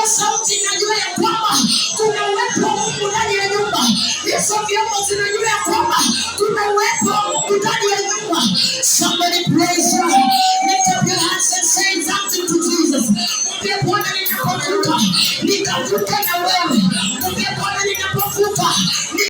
sauti inajua ya kwamba kuna uwepo wa Mungu ndani ya nyumba. Hizo vyombo zinajua ya kwamba kuna uwepo wa Mungu ndani ya nyumba. Somebody praise God. Lift up your hands and say something to Jesus. Mwambie Bwana, ninapovuka nikavuke na wewe. Mwambie Bwana, ninapovuka